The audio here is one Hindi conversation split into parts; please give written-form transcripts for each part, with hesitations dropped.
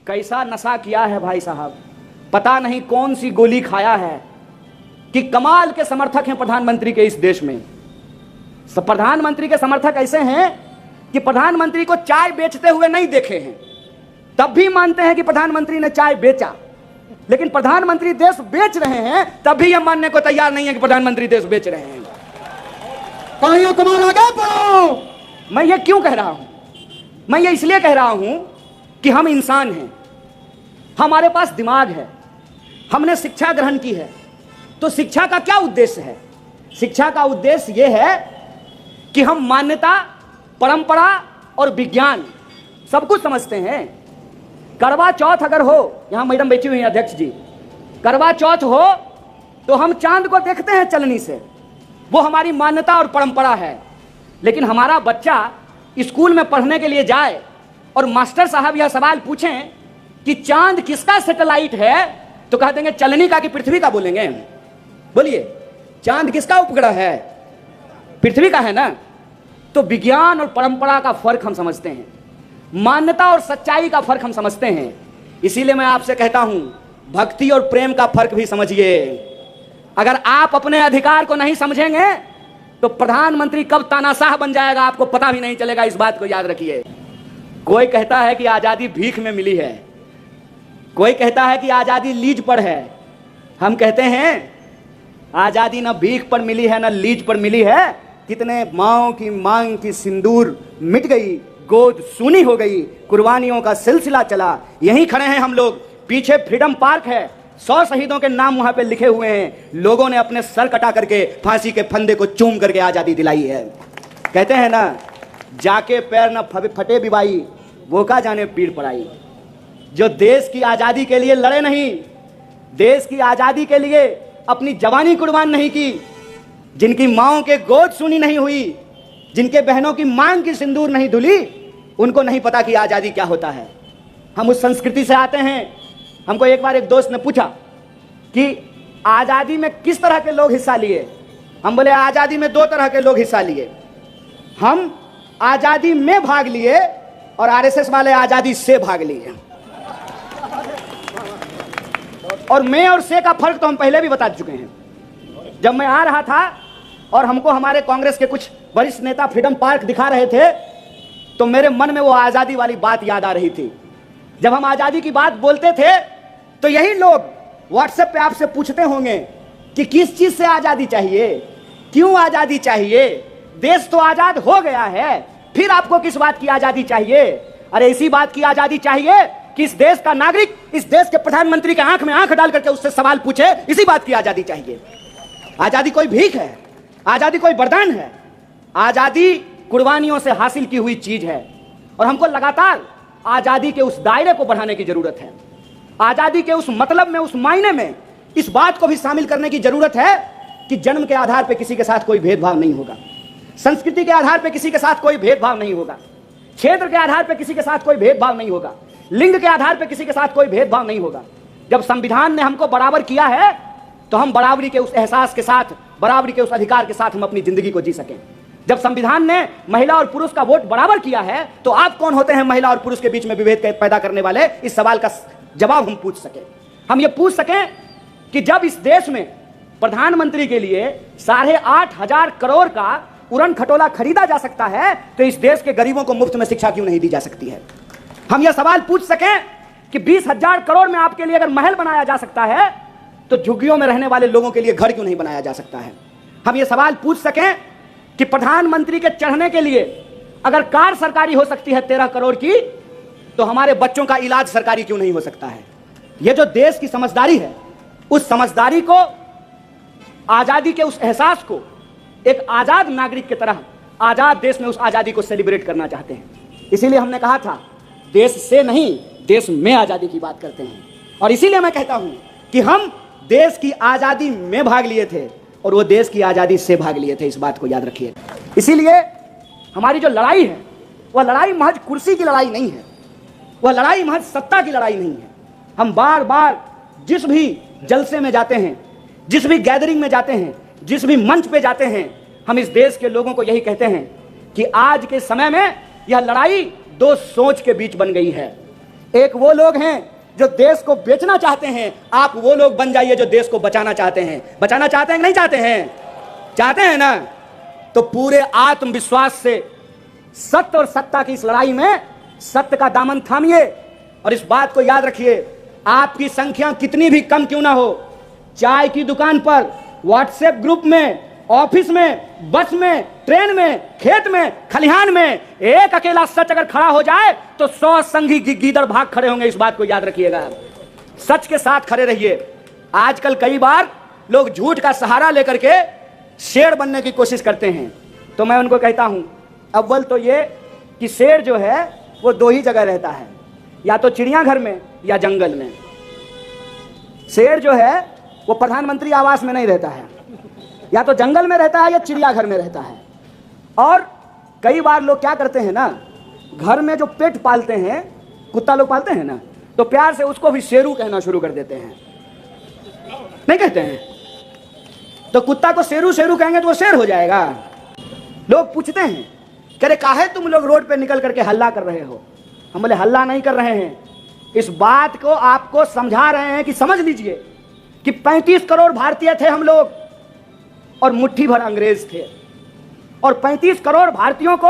कैसा नशा किया है भाई साहब, पता नहीं कौन सी गोली खाया है कि कमाल के समर्थक हैं प्रधानमंत्री के इस देश में। प्रधानमंत्री के समर्थक ऐसे हैं कि प्रधानमंत्री को चाय बेचते हुए नहीं देखे हैं, तब भी मानते हैं कि प्रधानमंत्री ने चाय बेचा। लेकिन प्रधानमंत्री देश बेच रहे हैं तब भी यह मानने को तैयार नहीं है कि प्रधानमंत्री देश बेच रहे हैं। कमाल आगे बढ़ो। मैं ये क्यों कह रहा हूं? मैं ये इसलिए कह रहा हूं कि हम इंसान हैं, हमारे पास दिमाग है, हमने शिक्षा ग्रहण की है। तो शिक्षा का क्या उद्देश्य है? शिक्षा का उद्देश्य यह है कि हम मान्यता, परंपरा और विज्ञान सब कुछ समझते हैं। करवा चौथ अगर हो, यहां मैडम बैठी हुई हैं अध्यक्ष जी, करवा चौथ हो तो हम चांद को देखते हैं चलनी से, वो हमारी मान्यता और परंपरा है। लेकिन हमारा बच्चा स्कूल में पढ़ने के लिए जाए और मास्टर साहब यह सवाल पूछें कि चांद किसका सैटेलाइट है, तो कह देंगे चलनी का कि पृथ्वी का। बोलेंगे, बोलिए चांद किसका उपग्रह है? पृथ्वी का है ना। तो विज्ञान और परंपरा का फर्क हम समझते हैं, मान्यता और सच्चाई का फर्क हम समझते हैं। इसीलिए मैं आपसे कहता हूं, भक्ति और प्रेम का फर्क भी समझिए। अगर आप अपने अधिकार को नहीं समझेंगे तो प्रधानमंत्री कब तानाशाह बन जाएगा आपको पता भी नहीं चलेगा। इस बात को याद रखिए। कोई कहता है कि आजादी भीख में मिली है, कोई कहता है कि आजादी लीज पर है। हम कहते हैं आजादी ना भीख पर मिली है ना लीज पर मिली है। कितने माओ की मांग की सिंदूर मिट गई, गोद सूनी हो गई, कुर्बानियों का सिलसिला चला। यहीं खड़े हैं हम लोग, पीछे फ्रीडम पार्क है, 100 शहीदों के नाम वहां पे लिखे हुए हैं। लोगों ने अपने सर कटा करके फांसी के फंदे को चूम करके आजादी दिलाई है। कहते हैं ना, जाके पैर न फटे बिबाई, वो का जाने पीर पड़ाई। जो देश की आजादी के लिए लड़े नहीं, देश की आजादी के लिए अपनी जवानी कुर्बान नहीं की, जिनकी माओं के गोद सुनी नहीं हुई, जिनके बहनों की मांग की सिंदूर नहीं धुली, उनको नहीं पता कि आजादी क्या होता है। हम उस संस्कृति से आते हैं। हमको एक बार एक दोस्त ने पूछा कि आजादी में किस तरह के लोग हिस्सा लिए। हम बोले आजादी में 2 तरह के लोग हिस्सा लिए। हम आजादी में भाग लिए और आरएसएस वाले आजादी से भाग लिए। और मैं और से का फर्क तो हम पहले भी बता चुके हैं। जब मैं आ रहा था और हमको हमारे कांग्रेस के कुछ वरिष्ठ नेता फ्रीडम पार्क दिखा रहे थे, तो मेरे मन में वो आजादी वाली बात याद आ रही थी। जब हम आजादी की बात बोलते थे तो यही लोग व्हाट्सएप पे आपसे पूछते होंगे कि किस चीज से आजादी चाहिए, क्यों आजादी चाहिए, देश तो आजाद हो गया है, फिर आपको किस बात की आजादी चाहिए? अरे इसी बात की आजादी चाहिए कि इस देश का नागरिक इस देश के प्रधानमंत्री के आंख में आंख डाल करके उससे सवाल पूछे। इसी बात की आजादी चाहिए। आजादी कोई भीख है, आजादी कोई वरदान है। आजादी कुर्बानियों से हासिल की हुई चीज है और हमको लगातार आजादी के उस दायरे को बढ़ाने की जरूरत है। आजादी के उस मतलब में, उस मायने में इस बात को भी शामिल करने की जरूरत है कि जन्म के आधार पर किसी के साथ कोई भेदभाव नहीं होगा, संस्कृति के आधार पर किसी के साथ कोई भेदभाव नहीं होगा, क्षेत्र के आधार पर किसी के साथ कोई भेदभाव नहीं होगा, लिंग के आधार पर किसी के साथ कोई भेदभाव नहीं होगा। जब संविधान ने हमको बराबर किया है तो हम बराबरी के उस एहसास के साथ, बराबरी के उस अधिकार के साथ हम अपनी जिंदगी को जी सकें। जब संविधान ने महिला और पुरुष का वोट बराबर किया है तो आप कौन होते हैं महिला और पुरुष के बीच में विभेद पैदा करने वाले? इस सवाल का जवाब हम पूछ सकें। हम ये पूछ सकें कि जब इस देश में प्रधानमंत्री के लिए 8,500 करोड़ का उड़न खटोला खरीदा जा सकता है तो इस देश के गरीबों को मुफ्त में शिक्षा क्यों नहीं दी जा सकती है? हम यह सवाल पूछ सकें कि 20,000 करोड़ में आपके लिए अगर महल बनाया जा सकता है तो झुग्गियों में रहने वाले लोगों के लिए घर क्यों नहीं बनाया जा सकता है? हम ये सवाल पूछ सकें कि प्रधानमंत्री के चढ़ने के लिए अगर कार सरकारी हो सकती है 13 करोड़ की, तो हमारे बच्चों का इलाज सरकारी क्यों नहीं हो सकता है? ये जो देश की समझदारी है, उस समझदारी को, आजादी के उस एहसास को एक आजाद नागरिक की तरह आजाद देश में उस आजादी को सेलिब्रेट करना चाहते हैं। इसीलिए हमने कहा था देश से नहीं, देश में आजादी की बात करते हैं। और इसीलिए मैं कहता हूं कि हम देश की आजादी में भाग लिए थे और वो देश की आजादी से भाग लिए थे। इस बात को याद रखिए। इसीलिए हमारी जो लड़ाई है वह लड़ाई महज कुर्सी की लड़ाई नहीं है, वह लड़ाई महज सत्ता की लड़ाई नहीं है। हम बार बार जिस भी जलसे में जाते हैं, जिस भी गैदरिंग में जाते हैं, जिस भी मंच पे जाते हैं, हम इस देश के लोगों को यही कहते हैं कि आज के समय में यह लड़ाई 2 सोच के बीच बन गई है। एक वो लोग हैं जो देश को बेचना चाहते हैं, आप वो लोग बन जाइए जो देश को बचाना चाहते हैं। बचाना चाहते हैं कि नहीं चाहते हैं? चाहते हैं ना? तो पूरे आत्मविश्वास से सत्य और सत्ता की इस लड़ाई में सत्य का दामन थामिए और इस बात को याद रखिए, आपकी संख्या कितनी भी कम क्यों ना हो, चाय की दुकान पर, व्हाट्सएप ग्रुप में, ऑफिस में, बस में, ट्रेन में, खेत में, खलिहान में एक अकेला सच अगर खड़ा हो जाए तो 100 संगी गीदड़ भाग खड़े होंगे। इस बात को याद रखिएगा, सच के साथ खड़े रहिए। आजकल कई बार लोग झूठ का सहारा लेकर के शेर बनने की कोशिश करते हैं, तो मैं उनको कहता हूं, अव्वल तो ये कि शेर जो है वो 2 ही जगह रहता है, या तो चिड़ियाघर में या जंगल में। शेर जो है वो प्रधानमंत्री आवास में नहीं रहता है, या तो जंगल में रहता है या चिड़ियाघर में रहता है। और कई बार लोग क्या करते हैं ना, घर में जो पेट पालते हैं, कुत्ता लोग पालते हैं ना, तो प्यार से उसको भी शेरू कहना शुरू कर देते हैं, नहीं कहते हैं? तो कुत्ता को शेरू शेरू कहेंगे तो वो शेर हो जाएगा। लोग पूछते हैं, कह रहे काहे तुम लोग रोड पे निकल करके हल्ला कर रहे हो? हम बोले हल्ला नहीं कर रहे हैं, इस बात को आपको समझा रहे हैं कि समझ लीजिए कि 35 करोड़ भारतीय थे हम लोग और मुट्ठी भर अंग्रेज थे, और 35 करोड़ भारतीयों को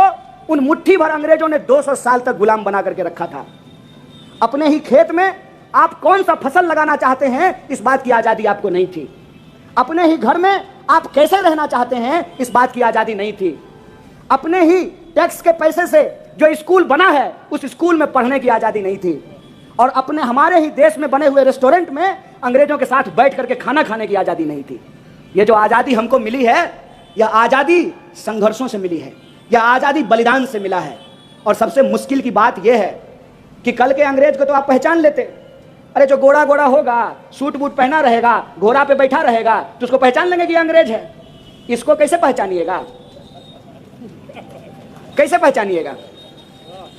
उन मुट्ठी भर अंग्रेजों ने 200 साल तक गुलाम बना करके रखा था। अपने ही खेत में आप कौन सा फसल लगाना चाहते हैं, इस बात की आजादी आपको नहीं थी। अपने ही घर में आप कैसे रहना चाहते हैं, इस बात की आजादी नहीं थी। अपने ही टैक्स के पैसे से जो स्कूल बना है, उस स्कूल में पढ़ने की आजादी नहीं थी। और अपने हमारे ही देश में बने हुए रेस्टोरेंट में अंग्रेजों के साथ बैठ करके खाना खाने की आजादी नहीं थी। ये जो आजादी हमको मिली है, यह आजादी संघर्षों से मिली है, यह आजादी बलिदान से मिला है। और सबसे मुश्किल की बात यह है कि कल के अंग्रेज को तो आप पहचान लेते, अरे जो गोरा गोरा होगा, सूट बूट पहना रहेगा, घोड़ा पे बैठा रहेगा, तो उसको पहचान लेंगे कि अंग्रेज है। इसको कैसे पहचानिएगा? कैसे पहचानिएगा?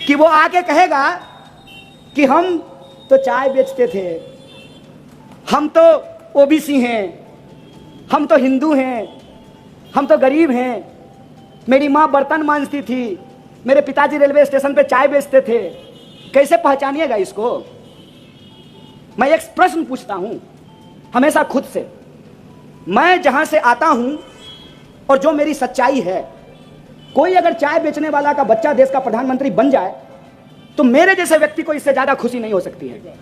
कि वो आके कहेगा कि हम तो चाय बेचते थे, हम तो ओबीसी हैं, हम तो हिंदू हैं, हम तो गरीब हैं, मेरी माँ बर्तन मांजती थी, मेरे पिताजी रेलवे स्टेशन पे चाय बेचते थे। कैसे पहचानिएगा इसको? मैं एक प्रश्न पूछता हूं हमेशा खुद से, मैं जहां से आता हूं और जो मेरी सच्चाई है, कोई अगर चाय बेचने वाला का बच्चा देश का प्रधानमंत्री बन जाए तो मेरे जैसे व्यक्ति को इससे ज्यादा खुशी नहीं हो सकती है।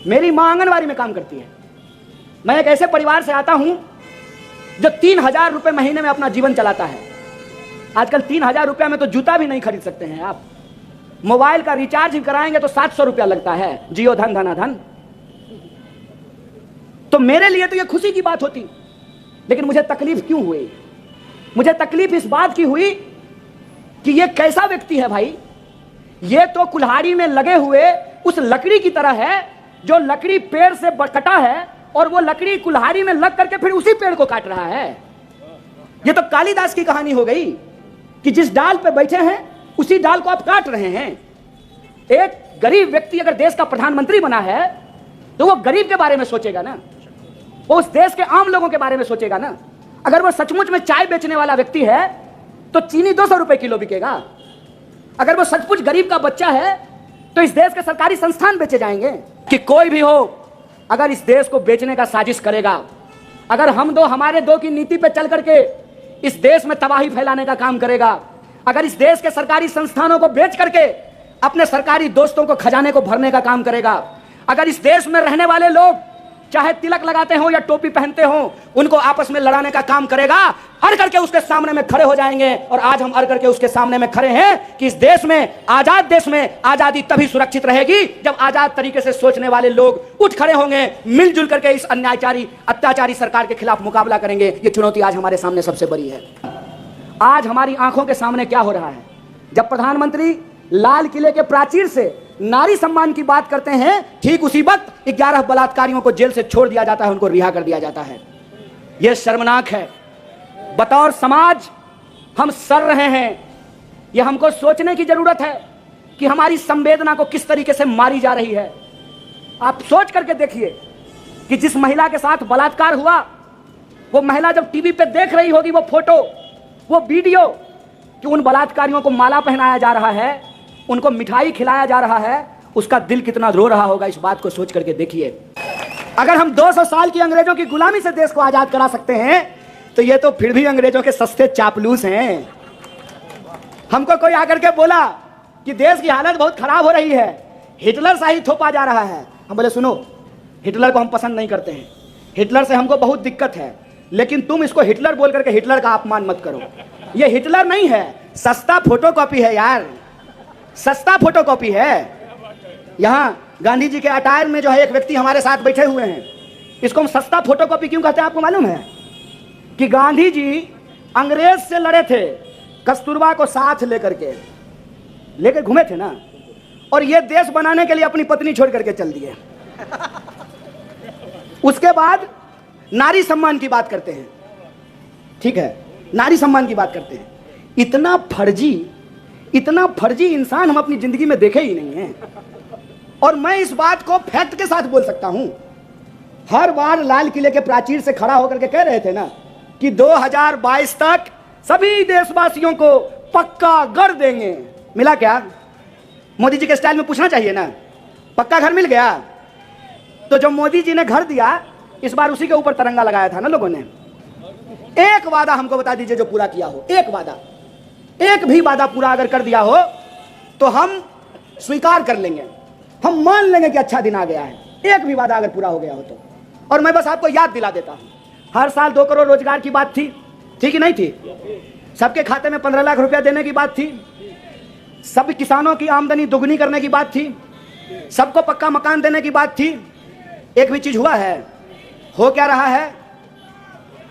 मेरी मां आंगनवाड़ी में काम करती है, मैं एक ऐसे परिवार से आता हूं जो 3000 रुपए महीने में अपना जीवन चलाता है। आजकल 3000 रुपया में तो जूता भी नहीं खरीद सकते हैं आप। मोबाइल का रिचार्ज भी कराएंगे तो 700 रुपया लगता है, जियो धन धनाधन। तो मेरे लिए तो यह खुशी की बात होती, लेकिन मुझे तकलीफ क्यों हुई? मुझे तकलीफ इस बात की हुई कि यह कैसा व्यक्ति है भाई। यह तो कुल्हाड़ी में लगे हुए उस लकड़ी की तरह है जो लकड़ी पेड़ से कटा है और वो लकड़ी कुल्हाड़ी में लग करके फिर उसी पेड़ को काट रहा है। यह तो कालिदास की कहानी हो गई कि जिस डाल पे बैठे हैं उसी डाल को आप काट रहे हैं। एक गरीब व्यक्ति अगर देश का प्रधानमंत्री बना है तो वो गरीब के बारे में सोचेगा ना, वो उस देश के आम लोगों के बारे में सोचेगा ना। अगर वो सचमुच में चाय बेचने वाला व्यक्ति है तो चीनी 200 रुपए किलो बिकेगा। अगर वो सचमुच गरीब का बच्चा है तो इस देश के सरकारी संस्थान बेचे जाएंगे। कि कोई भी हो अगर इस देश को बेचने का साजिश करेगा, अगर हम दो हमारे दो की नीति पे चल करके इस देश में तबाही फैलाने का काम करेगा, अगर इस देश के सरकारी संस्थानों को बेच करके अपने सरकारी दोस्तों को खजाने को भरने का काम करेगा, अगर इस देश में रहने वाले लोग चाहे तिलक लगाते हो या टोपी पहनते हो उनको आपस में लड़ाने का काम करेगा, अड़ करके उसके सामने में खड़े हो जाएंगे। और आज हम अड़ करके उसके सामने में खड़े हैं कि इस देश में, आजाद देश में, आजादी तभी सुरक्षित रहेगी जब आजाद तरीके से सोचने वाले लोग उठ खड़े होंगे, मिलजुल करके इस अन्यायकारी अत्याचारी सरकार के खिलाफ मुकाबला करेंगे। ये चुनौती आज हमारे सामने सबसे बड़ी है। आज हमारी आंखों के सामने क्या हो रहा है? जब प्रधानमंत्री लाल किले के प्राचीर से नारी सम्मान की बात करते हैं, ठीक उसी वक्त 11 बलात्कारियों को जेल से छोड़ दिया जाता है, उनको रिहा कर दिया जाता है। यह शर्मनाक है। बतौर समाज हम सड़ रहे हैं। यह हमको सोचने की जरूरत है कि हमारी संवेदना को किस तरीके से मारी जा रही है। आप सोच करके देखिए कि जिस महिला के साथ बलात्कार हुआ, वो महिला जब टीवी पे देख रही होगी वो फोटो, वो वीडियो कि उन बलात्कारियों को माला पहनाया जा रहा है, उनको मिठाई खिलाया जा रहा है, उसका दिल कितना रो रहा होगा, इस बात को सोच करके देखिए। अगर हम 200 साल की अंग्रेजों की गुलामी से देश को आजाद करा सकते हैं, तो ये तो फिर भी अंग्रेजों के सस्ते चापलूस हैं। हमको कोई आकर के बोला कि देश की हालत बहुत खराब हो रही है, हिटलर शाही थोपा जा रहा है। हम बोले सुनो, हिटलर को हम पसंद नहीं करते हैं, हिटलर से हमको बहुत दिक्कत है, लेकिन तुम इसको हिटलर बोल करके हिटलर का अपमान मत करो। ये हिटलर नहीं है, सस्ता फोटोकॉपी है यार, सस्ता फोटोकॉपी है। यहाँ गांधी जी के अटायर में जो है एक व्यक्ति हमारे साथ बैठे हुए हैं, इसको हम सस्ता फोटोकॉपी क्यों कहते हैं आपको मालूम है? कि गांधी जी अंग्रेज से लड़े थे, कस्तूरबा को साथ लेकर घूमे थे ना, और ये देश बनाने के लिए अपनी पत्नी छोड़ करके चल दिए। उसके बाद नारी सम्मान की बात करते हैं, ठीक है, नारी सम्मान की बात करते हैं। इतना फर्जी इंसान हम अपनी जिंदगी में देखे ही नहीं हैं। और मैं इस बात को फैक्ट के साथ बोल सकता हूं। हर बार लाल किले के प्राचीर से खड़ा होकर के कह रहे थे ना कि 2022 तक सभी देशवासियों को पक्का घर देंगे। मिला क्या? मोदी जी के स्टाइल में पूछना चाहिए ना, पक्का घर मिल गया? तो जो मोदी जी ने घर दिया, इस बार उसी के ऊपर तिरंगा लगाया था ना लोगों ने। एक वादा हमको बता दीजिए जो पूरा किया हो, एक वादा, एक भी वादा पूरा अगर कर दिया हो तो हम स्वीकार कर लेंगे, हम मान लेंगे कि अच्छा दिन आ गया है। एक भी वादा अगर पूरा हो गया हो तो। और मैं बस आपको याद दिला देता हूं, हर साल 2 करोड़ रोजगार की बात थी कि नहीं थी? सबके खाते में 15 लाख रुपया देने की बात थी, सब किसानों की आमदनी दोगुनी करने की बात थी, सबको पक्का मकान देने की बात थी। एक भी चीज हुआ है? हो क्या रहा है?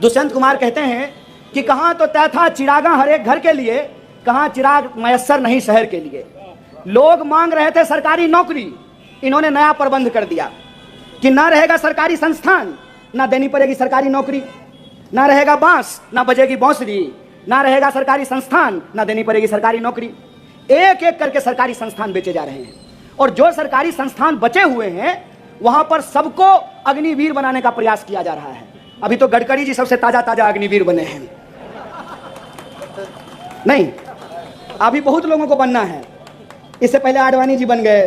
दुष्यंत कुमार कहते हैं कि कहां तो तय था चिरागा हर एक घर के लिए, कहां चिराग मयस्सर नहीं शहर के लिए। लोग मांग रहे थे सरकारी नौकरी, इन्होंने नया प्रबंध कर दिया कि ना रहेगा सरकारी संस्थान, ना देनी पड़ेगी सरकारी नौकरी, ना रहेगा बांस, ना बजेगी बांसुरी, ना रहेगा सरकारी संस्थान, ना देनी पड़ेगी सरकारी नौकरी। एक एक करके सरकारी संस्थान बेचे जा रहे हैं, और जो सरकारी संस्थान बचे हुए हैं वहां पर सबको अग्निवीर बनाने का प्रयास किया जा रहा है। अभी तो गडकरी जी सबसे ताजा ताजा अग्निवीर बने हैं, नहीं अभी बहुत लोगों को बनना है। इससे पहले आडवाणी जी बन गए,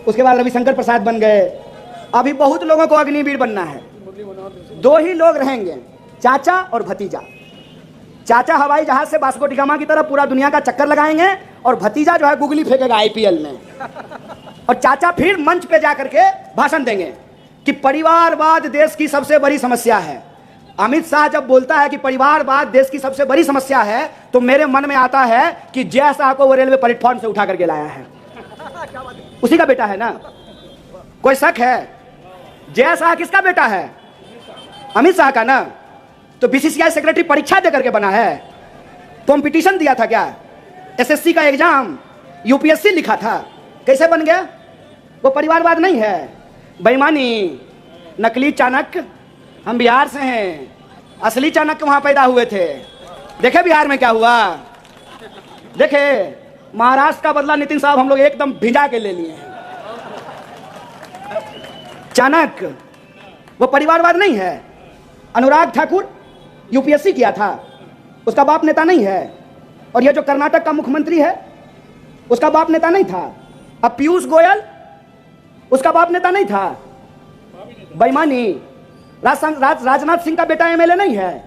उसके बाद रविशंकर प्रसाद बन गए, अभी बहुत लोगों को अग्निवीर बनना है। 2 ही लोग रहेंगे, चाचा और भतीजा। चाचा हवाई जहाज से वास्को डी गामा की तरह पूरा दुनिया का चक्कर लगाएंगे, और भतीजा जो है गुगली फेंकेगा आईपीएल में। और चाचा फिर मंच पे जाकर के भाषण देंगे कि परिवारवाद देश की सबसे बड़ी समस्या है। अमित शाह जब बोलता है कि परिवारवाद देश की सबसे बड़ी समस्या है, तो मेरे मन में आता है कि जय शाह को वो रेलवे प्लेटफॉर्म से उठा करके लाया है, उसी का बेटा है ना? कोई शक है? जय शाह किसका बेटा है? अमित शाह का ना। तो बीसीसीआई सेक्रेटरी परीक्षा दे करके बना है, कंपटीशन दिया था क्या? एसएससी का एग्जाम, यूपीएससी लिखा था, कैसे बन गया? वो परिवारवाद नहीं है, बेईमानी, नकली चाणक्य। हम बिहार से हैं, असली चाणक्य वहां पैदा हुए थे। देखे बिहार में क्या हुआ? देखे महाराष्ट्र का बदला नितिन साहब हम लोग एकदम भिजा के ले लिए हैं। चाणक्य वो परिवारवाद नहीं है। अनुराग ठाकुर यूपीएससी किया था, उसका बाप नेता नहीं है। और ये जो कर्नाटक का मुख्यमंत्री है, उसका बाप नेता नहीं था। अब पीयूष गोयल, उसका बाप नेता नहीं था। बेईमानी। राजनाथ सिंह का बेटा एमएलए नहीं है।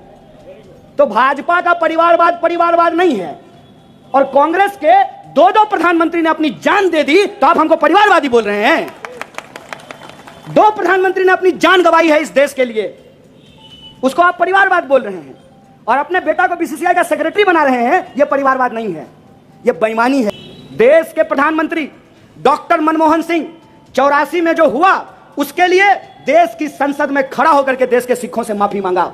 तो भाजपा का परिवारवाद नहीं है। और कांग्रेस के 2 प्रधानमंत्री ने अपनी जान दे दी, तो आप हमको परिवारवादी बोल रहे हैं? 2 प्रधानमंत्री ने अपनी जान गंवाई है इस देश के लिए, उसको आप परिवारवाद बोल रहे हैं। और अपने बेटा को बीसीसीआई का सेक्रेटरी बना रहे हैं, यह परिवारवाद नहीं है, यह बेईमानी है। देश के प्रधानमंत्री डॉक्टर मनमोहन सिंह 84 में जो हुआ, उसके लिए देश की संसद में खड़ा होकर के देश के सिखों से माफी मांगा।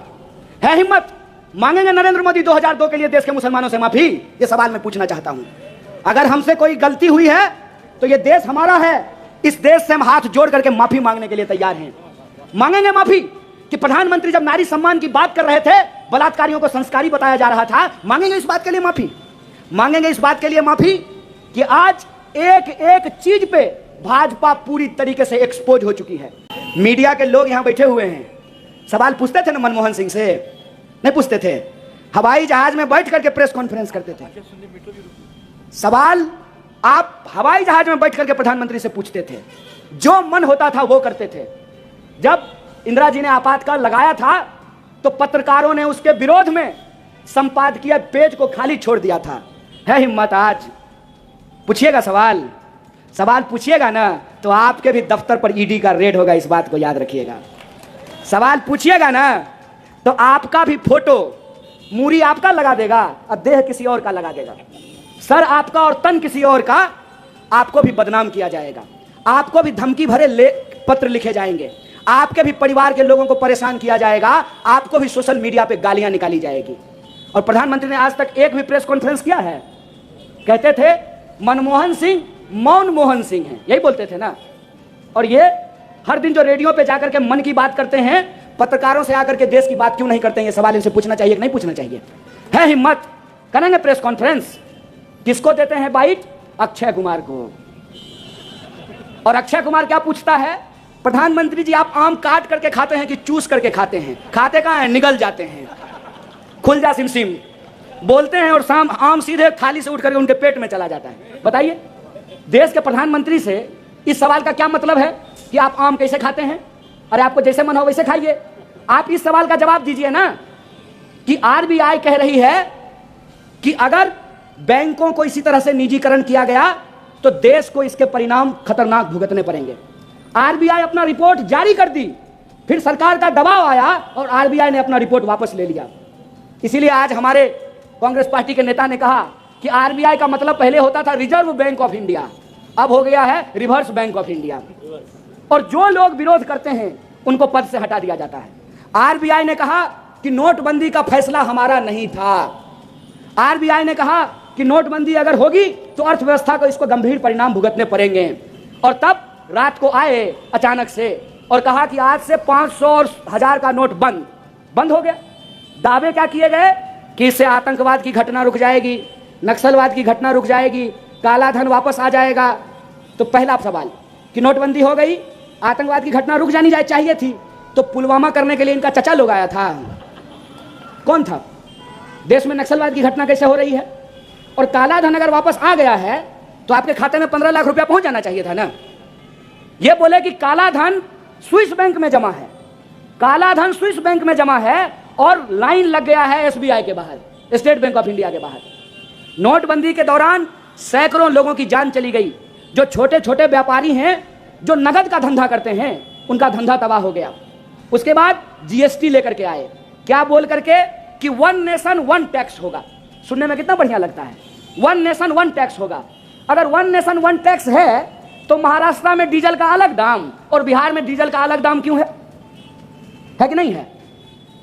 है हिम्मत? मांगेंगे नरेंद्र मोदी 2002 के लिए देश के मुसलमानों से माफी? ये सवाल मैं पूछना चाहता हूं। अगर हमसे कोई गलती हुई है तो ये देश हमारा है, इस देश से हम हाथ जोड़ करके माफी मांगने के लिए तैयार हैं। मांगेंगे माफी कि प्रधानमंत्री जब नारी सम्मान की बात कर रहे थे, बलात्कारियों को संस्कारी बताया जा रहा था। मांगेंगे इस बात के लिए माफी? मांगेंगे इस बात के लिए माफी कि आज एक एक चीज पे भाजपा पूरी तरीके से एक्सपोज हो चुकी है। मीडिया के लोग यहां बैठे हुए हैं, सवाल पूछते थे ना मनमोहन सिंह से? नहीं पूछते थे। हवाई जहाज में बैठ करके प्रेस कॉन्फ्रेंस करते थे। सवाल आप हवाई जहाज में बैठ करके प्रधानमंत्री से पूछते थे, जो मन होता था वो करते थे। जब इंदिरा जी ने आपातकाल लगाया था तो पत्रकारों ने उसके विरोध में संपादकीय पेज को खाली छोड़ दिया था। है हिम्मत आज? पूछिएगा सवाल, सवाल पूछिएगा ना तो आपके भी दफ्तर पर ईडी का रेड होगा, इस बात को याद रखिएगा। सवाल पूछिएगा ना तो आपका भी फोटो, मूरी आपका लगा देगा और देह किसी और का लगा देगा, सर आपका और तन किसी और का, आपको भी बदनाम किया जाएगा, आपको भी धमकी भरे पत्र लिखे जाएंगे, आपके भी परिवार के लोगों को परेशान किया जाएगा, आपको भी सोशल मीडिया पे गालियां निकाली जाएगी। और प्रधानमंत्री ने आज तक एक भी प्रेस कॉन्फ्रेंस किया है? कहते थे मनमोहन सिंह मौन मोहन सिंह हैं, यही बोलते थे ना। और ये हर दिन जो रेडियो पे जाकर के मन की बात करते हैं, पत्रकारों से आकर के देश की बात क्यों नहीं करते हैं? ये सवाल इनसे पूछना चाहिए कि नहीं पूछना चाहिए? है हिम्मत? करेंगे प्रेस कॉन्फ्रेंस। किसको देते हैं बाइट? अक्षय कुमार को। और अक्षय कुमार क्या पूछता है? प्रधानमंत्री जी आप आम काट करके खाते हैं कि चूस करके खाते हैं? खाते कहाँ हैं? निगल जाते हैं, खुल जा सिम सिम बोलते हैं और शाम आम सीधे थाली से उठ करके उनके पेट में चला जाता है। बताइए, देश के प्रधानमंत्री से इस सवाल का क्या मतलब है कि आप आम कैसे खाते हैं? अरे आपको जैसे मन हो वैसे खाइए। आप इस सवाल का जवाब दीजिए ना कि आरबीआई कह रही है कि अगर बैंकों को इसी तरह से निजीकरण किया गया तो देश को इसके परिणाम खतरनाक भुगतने पड़ेंगे। आरबीआई अपना रिपोर्ट जारी कर दी, फिर सरकार का दबाव आया और आरबीआई ने अपना रिपोर्ट वापस ले लिया। इसीलिए आज हमारे कांग्रेस पार्टी के नेता ने कहा कि आरबीआई का मतलब पहले होता था रिजर्व बैंक ऑफ इंडिया, अब हो गया है रिवर्स बैंक ऑफ इंडिया। और जो लोग विरोध करते हैं उनको पद से हटा दिया जाता है। आरबीआई ने कहा कि नोटबंदी का फैसला हमारा नहीं था। आरबीआई ने कहा कि नोटबंदी अगर होगी तो अर्थव्यवस्था को इसको गंभीर परिणाम भुगतने पड़ेंगे। और तब रात को आए अचानक से और कहा कि आज से 500 और 1000 का नोट बंद हो गया। दावे क्या किए गए कि इससे आतंकवाद की घटना रुक जाएगी, नक्सलवाद की घटना रुक जाएगी, काला धन वापस आ जाएगा। तो पहला सवाल कि नोटबंदी हो गई, आतंकवाद की घटना रुक जानी चाहिए थी, तो पुलवामा करने के लिए इनका चचा लोग आया था, कौन था? देश में नक्सलवाद की घटना कैसे हो रही है? और काला धन अगर वापस आ गया है तो आपके खाते में 15 लाख रुपया पहुंच जाना चाहिए था ना। ये बोले कि काला धन स्विस बैंक में जमा है, काला धन स्विस बैंक में जमा है और लाइन लग गया है एसबीआई के बाहर, स्टेट बैंक ऑफ इंडिया के बाहर। नोटबंदी के दौरान सैकड़ों लोगों की जान चली गई। जो छोटे छोटे व्यापारी हैं, जो नगद का धंधा करते हैं, उनका धंधा तबाह हो गया। उसके बाद जीएसटी लेकर के आए, क्या बोल करके कि 1 नेशन 1 टैक्स होगा। सुनने में कितना बढ़िया लगता है, 1 नेशन 1 टैक्स होगा। अगर 1 नेशन 1 टैक्स है तो महाराष्ट्र में डीजल का अलग दाम और बिहार में डीजल का अलग दाम क्यों है कि नहीं है?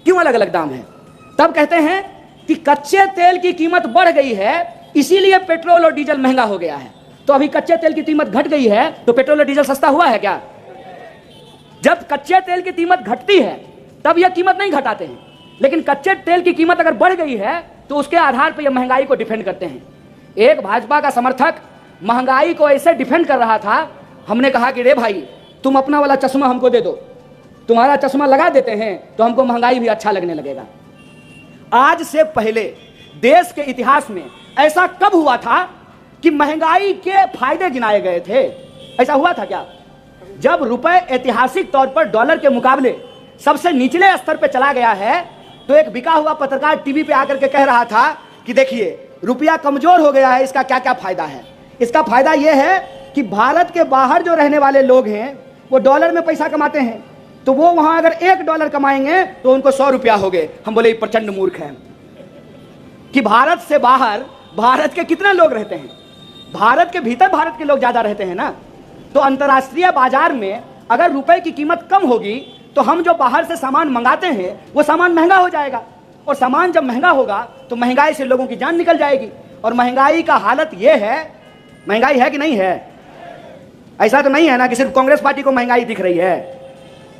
क्यों अलग अलग दाम है? तब कहते हैं कि कच्चे तेल की कीमत बढ़ गई है, इसीलिए पेट्रोल और डीजल महंगा हो गया है। तो अभी कच्चे तेल की कीमत घट गई है तो पेट्रोल और डीजल सस्ता हुआ है क्या? जब कच्चे तेल की कीमत घटती है तब यह कीमत नहीं घटाते हैं, लेकिन कच्चे तेल की कीमत अगर बढ़ गई है तो उसके आधार पर यह महंगाई को डिफेंड करते हैं। एक भाजपा का समर्थक महंगाई को ऐसे डिफेंड कर रहा था, हमने कहा कि रे भाई तुम अपना वाला चश्मा हमको दे दो, तुम्हारा चश्मा लगा देते हैं तो हमको महंगाई भी अच्छा लगने लगेगा। आज से पहले देश के इतिहास में ऐसा कब हुआ था कि महंगाई के फायदे गिनाए गए थे? ऐसा हुआ था क्या? जब रुपए ऐतिहासिक तौर पर डॉलर के मुकाबले सबसे निचले स्तर पर चला गया है तो एक बिका हुआ पत्रकार टीवी पे आकर के कह रहा था कि देखिए रुपया कमजोर हो गया है, इसका क्या क्या फायदा है। इसका फायदा यह है कि भारत के बाहर जो रहने वाले लोग हैं वो डॉलर में पैसा कमाते हैं, तो वो वहां अगर $1 कमाएंगे तो उनको 100 रुपया हो गए। हम बोले प्रचंड मूर्ख है कि भारत से बाहर भारत के कितने लोग रहते हैं, भारत के भीतर भारत के लोग ज्यादा रहते हैं ना। तो अंतर्राष्ट्रीय बाजार में अगर रुपए की कीमत कम होगी तो हम जो बाहर से सामान मंगाते हैं वो सामान महंगा हो जाएगा, और सामान जब महंगा होगा तो महंगाई से लोगों की जान निकल जाएगी। और महंगाई का हालत यह है, महंगाई है कि नहीं है? ऐसा तो नहीं है ना कि सिर्फ कांग्रेस पार्टी को महंगाई दिख रही है,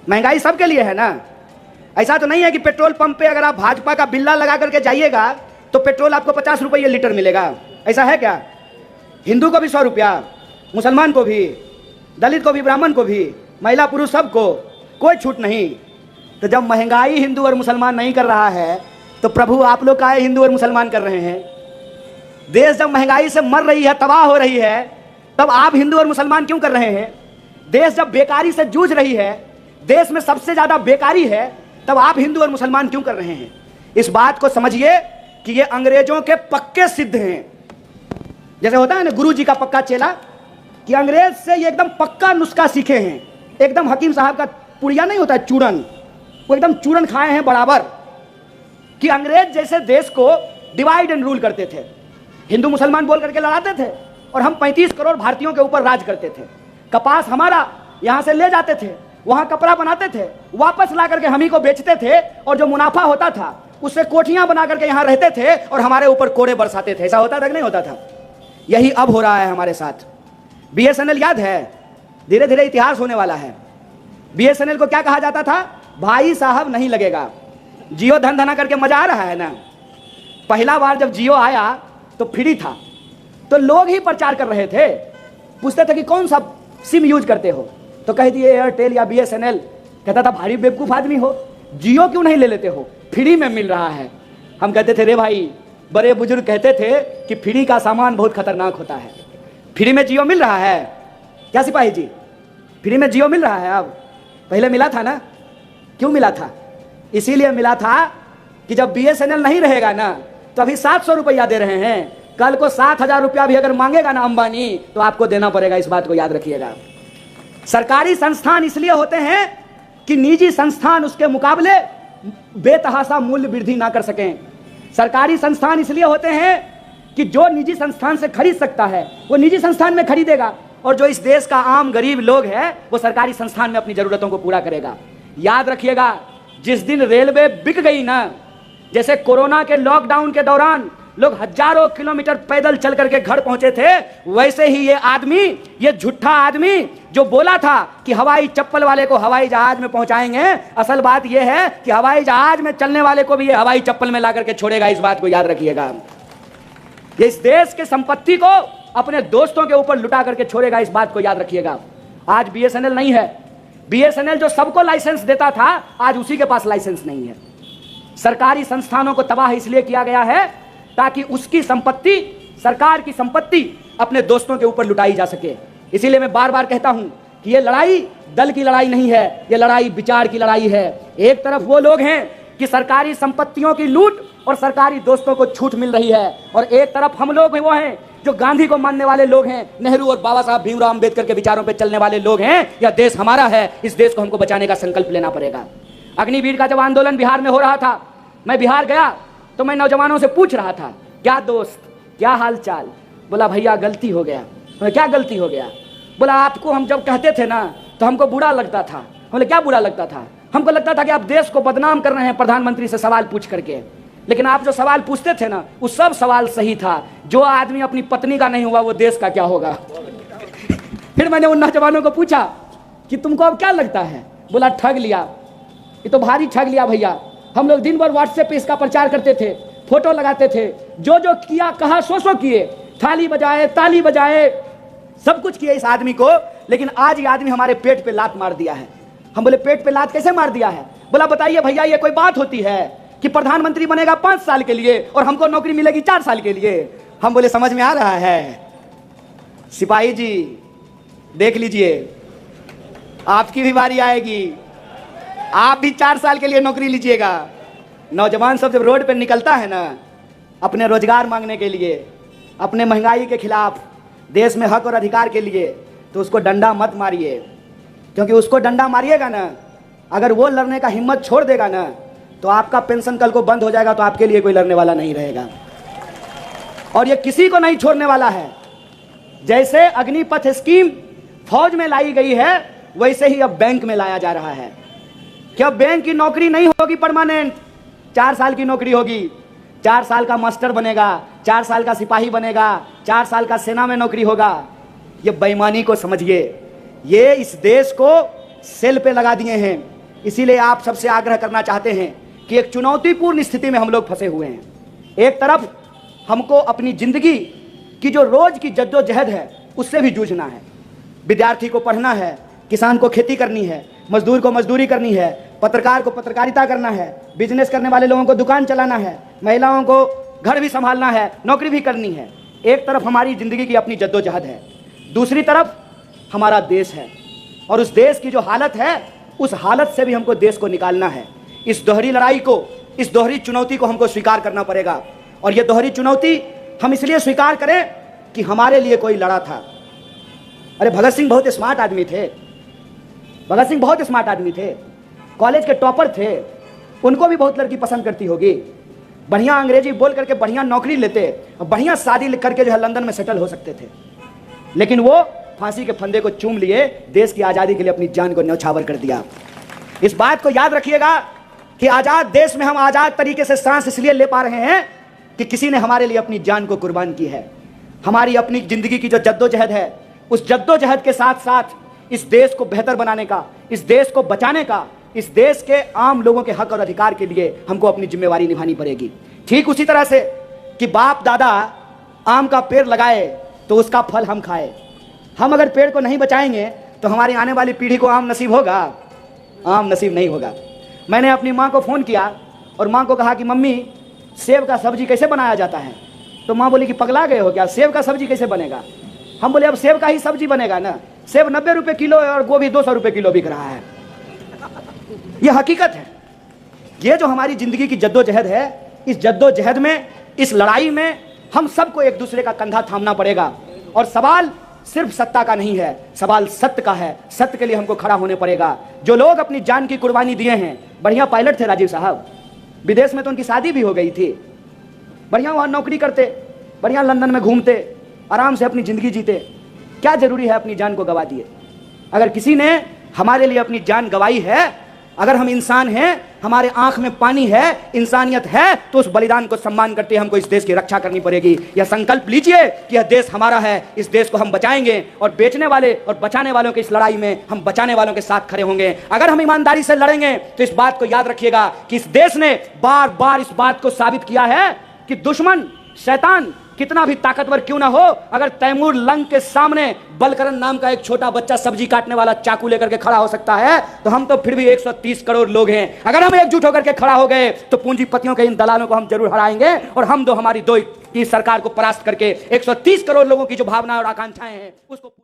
महंगाई सबके लिए है ना। ऐसा तो नहीं है कि पेट्रोल पंप पे अगर आप भाजपा का बिल्ला लगा करके जाइएगा तो पेट्रोल आपको 50 रुपये लीटर मिलेगा, ऐसा है क्या? हिंदू को भी 100 रुपया, मुसलमान को भी, दलित को भी, ब्राह्मण को भी, महिला पुरुष सबको, कोई छूट नहीं। तो जब महंगाई हिंदू और मुसलमान नहीं कर रहा है तो प्रभु आप लोग काहे हिंदू और मुसलमान कर रहे हैं? देश जब महंगाई से मर रही है, तबाह हो रही है, तब आप हिंदू और मुसलमान क्यों कर रहे हैं? देश जब बेकारी से जूझ रही है, देश में सबसे ज्यादा बेकारी है, तब आप हिंदू और मुसलमान क्यों कर रहे हैं? इस बात को समझिए कि ये अंग्रेजों के पक्के सिद्ध हैं। जैसे होता है ना गुरु जी का पक्का चेला, कि अंग्रेज से ये एकदम पक्का नुस्खा सीखे हैं। एकदम हकीम साहब का पुड़िया नहीं होता है, चूरन, वो एकदम चूरन खाए हैं बराबर। कि अंग्रेज जैसे देश को डिवाइड एंड रूल करते थे, हिंदू मुसलमान बोल करके लड़ाते थे, और हम 35 करोड़ भारतीयों के ऊपर राज करते थे। कपास हमारा, यहां से ले जाते थे, वहां कपड़ा बनाते थे, वापस ला करके हम ही को बेचते थे, और जो मुनाफा होता था उससे कोठियां बना करके यहां रहते थे और हमारे ऊपर कोड़े बरसाते थे। ऐसा होता था कि नहीं होता था? यही अब हो रहा है हमारे साथ। बीएसएनएल याद है? धीरे धीरे इतिहास होने वाला है। बीएसएनएल को क्या कहा जाता था? भाई साहब नहीं लगेगा। जियो धन धना करके मजा आ रहा है ना। पहला बार जब जियो आया तो फ्री था, तो लोग ही प्रचार कर रहे थे, पूछते थे कि कौन सा सिम यूज करते हो, तो कह दिए एयरटेल या बीएसएनएल। कहता था भारी बेवकूफ आदमी हो, जियो क्यों नहीं ले लेते हो, फ्री में मिल रहा है। हम कहते थे रे भाई, बड़े बुजुर्ग कहते थे कि फ्री का सामान बहुत खतरनाक होता है। फ्री में जियो मिल रहा है क्या सिपाही जी? फ्री में जियो मिल रहा है अब, पहले मिला था ना? क्यों मिला था? इसीलिए मिला था कि जब बीएसएनएल नहीं रहेगा ना, तो अभी 700 रुपया दे रहे हैं, कल को 7,000 रुपया भी अगर मांगेगा ना अंबानी, तो आपको देना पड़ेगा। इस बात को याद रखिएगा। सरकारी संस्थान इसलिए होते हैं कि निजी संस्थान उसके मुकाबले बेतहाशा मूल्य वृद्धि ना कर सकें। सरकारी संस्थान इसलिए होते हैं कि जो निजी संस्थान से खरीद सकता है वो निजी संस्थान में खरीदेगा, और जो इस देश का आम गरीब लोग है वो सरकारी संस्थान में अपनी जरूरतों को पूरा करेगा। याद रखिएगा, जिस दिन रेलवे बिक गई ना, जैसे कोरोना के लॉकडाउन के दौरान लोग हजारों किलोमीटर पैदल चल करके घर पहुंचे थे, वैसे ही ये आदमी, ये झूठा आदमी जो बोला था कि हवाई चप्पल वाले को हवाई जहाज में पहुंचाएंगे, असल बात यह है कि हवाई जहाज में चलने वाले को भी ये हवाई चप्पल में ला करके छोड़ेगा। इस बात को याद रखिएगा। ये इस देश के संपत्ति को अपने दोस्तों के ऊपर लुटा करके छोड़ेगा। इस बात को याद रखिएगा। आज बीएसएनएल नहीं है। बीएसएनएल जो सबको लाइसेंस देता था, आज उसी के पास लाइसेंस नहीं है। सरकारी संस्थानों को तबाह इसलिए किया गया है ताकि उसकी संपत्ति, सरकार की संपत्ति अपने दोस्तों के ऊपर लुटाई जा सके। इसीलिए मैं बार बार कहता हूं कि यह लड़ाई दल की लड़ाई नहीं है, यह लड़ाई विचार की लड़ाई है। एक तरफ वो लोग हैं कि सरकारी संपत्तियों की लूट और सरकारी दोस्तों को छूट मिल रही है, और एक तरफ हम लोग वो हैं जो गांधी को मानने वाले लोग हैं, नेहरू और बाबा साहब भीमराव अंबेडकर के विचारों पर चलने वाले लोग हैं। यह देश हमारा है, इस देश को हमको बचाने का संकल्प लेना पड़ेगा। अग्निवीर का जब आंदोलन बिहार में हो रहा था, मैं बिहार गया तो मैं नौजवानों से पूछ रहा था, क्या दोस्त, क्या हाल चाल? बोला भैया गलती हो गया। बोला क्या गलती हो गया? बोला आपको हम जब कहते थे ना तो हमको बुरा लगता था। बोले क्या बुरा लगता था? हमको लगता था कि आप देश को बदनाम कर रहे हैं प्रधानमंत्री से सवाल पूछ करके, लेकिन आप जो सवाल पूछते थे ना वो सब सवाल सही था। जो आदमी अपनी पत्नी का नहीं हुआ वो देश का क्या होगा? फिर मैंने उन नौजवानों को पूछा कि तुमको अब क्या लगता है? बोला ठग लिया, ये तो भारी ठग लिया भैया। हम लोग दिन भर व्हाट्सएप पे इसका प्रचार करते थे, फोटो लगाते थे, जो जो किया कहा सो किए, थाली बजाए, ताली बजाए, सब कुछ किए इस आदमी को, लेकिन आज ये आदमी हमारे पेट पे लात मार दिया है। हम बोले पेट पे लात कैसे मार दिया है? बोला बताइए भैया, ये कोई बात होती है कि प्रधानमंत्री बनेगा 5 साल के लिए और हमको नौकरी मिलेगी 4 साल के लिए? हम बोले समझ में आ रहा है सिपाही जी, देख लीजिए आपकी भी बारी आएगी, आप भी 4 साल के लिए नौकरी लीजिएगा। नौजवान सब जब रोड पर निकलता है ना अपने रोजगार मांगने के लिए, अपने महंगाई के खिलाफ, देश में हक और अधिकार के लिए, तो उसको डंडा मत मारिए, क्योंकि उसको डंडा मारिएगा ना, अगर वो लड़ने का हिम्मत छोड़ देगा ना तो आपका पेंशन कल को बंद हो जाएगा, तो आपके लिए कोई लड़ने वाला नहीं रहेगा। और ये किसी को नहीं छोड़ने वाला है। जैसे अग्निपथ स्कीम फौज में लाई गई है, वैसे ही अब बैंक में लाया जा रहा है। क्या बैंक की नौकरी नहीं होगी परमानेंट, 4 साल की नौकरी होगी। 4 साल का मास्टर बनेगा, 4 साल का सिपाही बनेगा, 4 साल का सेना में नौकरी होगा। ये बेईमानी को समझिए, ये इस देश को सेल पे लगा दिए हैं। इसीलिए आप सबसे आग्रह करना चाहते हैं कि एक चुनौतीपूर्ण स्थिति में हम लोग फंसे हुए हैं। एक तरफ हमको अपनी जिंदगी की जो रोज की जद्दोजहद है उससे भी जूझना है। विद्यार्थी को पढ़ना है, किसान को खेती करनी है, मजदूर को मजदूरी करनी है, पत्रकार को पत्रकारिता करना है, बिजनेस करने वाले लोगों को दुकान चलाना है, महिलाओं को घर भी संभालना है, नौकरी भी करनी है। एक तरफ हमारी जिंदगी की अपनी जद्दोजहद है, दूसरी तरफ हमारा देश है, और उस देश की जो हालत है, उस हालत से भी हमको देश को निकालना है। इस दोहरी लड़ाई को, इस दोहरी चुनौती को हमको स्वीकार करना पड़ेगा। और यह दोहरी चुनौती हम इसलिए स्वीकार करें कि हमारे लिए कोई लड़ा था। अरे भगत सिंह बहुत स्मार्ट आदमी थे, भगत सिंह बहुत स्मार्ट आदमी थे, कॉलेज के टॉपर थे, उनको भी बहुत लड़की पसंद करती होगी, बढ़िया अंग्रेजी बोल करके बढ़िया नौकरी लेते, बढ़िया शादी करके जो है लंदन में सेटल हो सकते थे, लेकिन वो फांसी के फंदे को चूम लिए, देश की आज़ादी के लिए अपनी जान को न्यौछावर कर दिया। इस बात को याद रखिएगा कि आज़ाद देश में हम आज़ाद तरीके से सांस इसलिए ले पा रहे हैं कि किसी ने हमारे लिए अपनी जान को कुर्बान की है। हमारी अपनी जिंदगी की जो जद्दोजहद है, उस जद्दोजहद के साथ साथ इस देश को बेहतर बनाने का, इस देश को बचाने का, इस देश के आम लोगों के हक और अधिकार के लिए हमको अपनी जिम्मेवारी निभानी पड़ेगी। ठीक उसी तरह से कि बाप दादा आम का पेड़ लगाए तो उसका फल हम खाए। हम अगर पेड़ को नहीं बचाएंगे तो हमारी आने वाली पीढ़ी को आम नसीब होगा? आम नसीब नहीं होगा। मैंने अपनी माँ को फ़ोन किया और माँ को कहा कि मम्मी सेब का सब्जी कैसे बनाया जाता है? तो माँ बोली कि पगला गए हो क्या, सेब का सब्जी कैसे बनेगा? हम बोले अब सेब का ही सब्जी बनेगा ना, सेब 90 रुपये किलो है और गोभी 200 रुपये किलो बिक रहा है। यह हकीकत है। ये जो हमारी जिंदगी की जद्दोजहद है, इस जद्दोजहद में, इस लड़ाई में हम सबको एक दूसरे का कंधा थामना पड़ेगा। और सवाल सिर्फ सत्ता का नहीं है, सवाल सत्य का है। सत्य के लिए हमको खड़ा होने पड़ेगा। जो लोग अपनी जान की कुर्बानी दिए हैं, बढ़िया पायलट थे राजीव साहब, विदेश में तो उनकी शादी भी हो गई थी, बढ़िया वहाँ नौकरी करते, बढ़िया लंदन में घूमते, आराम से अपनी ज़िंदगी जीते। क्या ज़रूरी है अपनी जान को गवा दिए? अगर किसी ने हमारे लिए अपनी जान गवाई है, अगर हम इंसान हैं, हमारे आंख में पानी है, इंसानियत है, तो उस बलिदान को सम्मान करते हमको इस देश की रक्षा करनी पड़ेगी। यह संकल्प लीजिए कि यह देश हमारा है, इस देश को हम बचाएंगे और बेचने वाले और बचाने वालों की इस लड़ाई में हम बचाने वालों के साथ खड़े होंगे। अगर हम ईमानदारी से लड़ेंगे तो इस बात को याद रखिएगा कि इस देश ने बार बार इस बात को साबित किया है कि दुश्मन शैतान कितना भी ताकतवर क्यों ना हो, अगर तैमूर लंग के सामने बलकरन नाम का एक छोटा बच्चा सब्जी काटने वाला चाकू लेकर के खड़ा हो सकता है, तो हम तो फिर भी 130 करोड़ लोग हैं। अगर हम एकजुट होकर के खड़ा हो गए तो पूंजीपतियों के इन दलालों को हम जरूर हराएंगे और हम हमारी 2 की सरकार को परास्त करके 130 करोड़ लोगों की जो भावना और आकांक्षाएं हैं उसको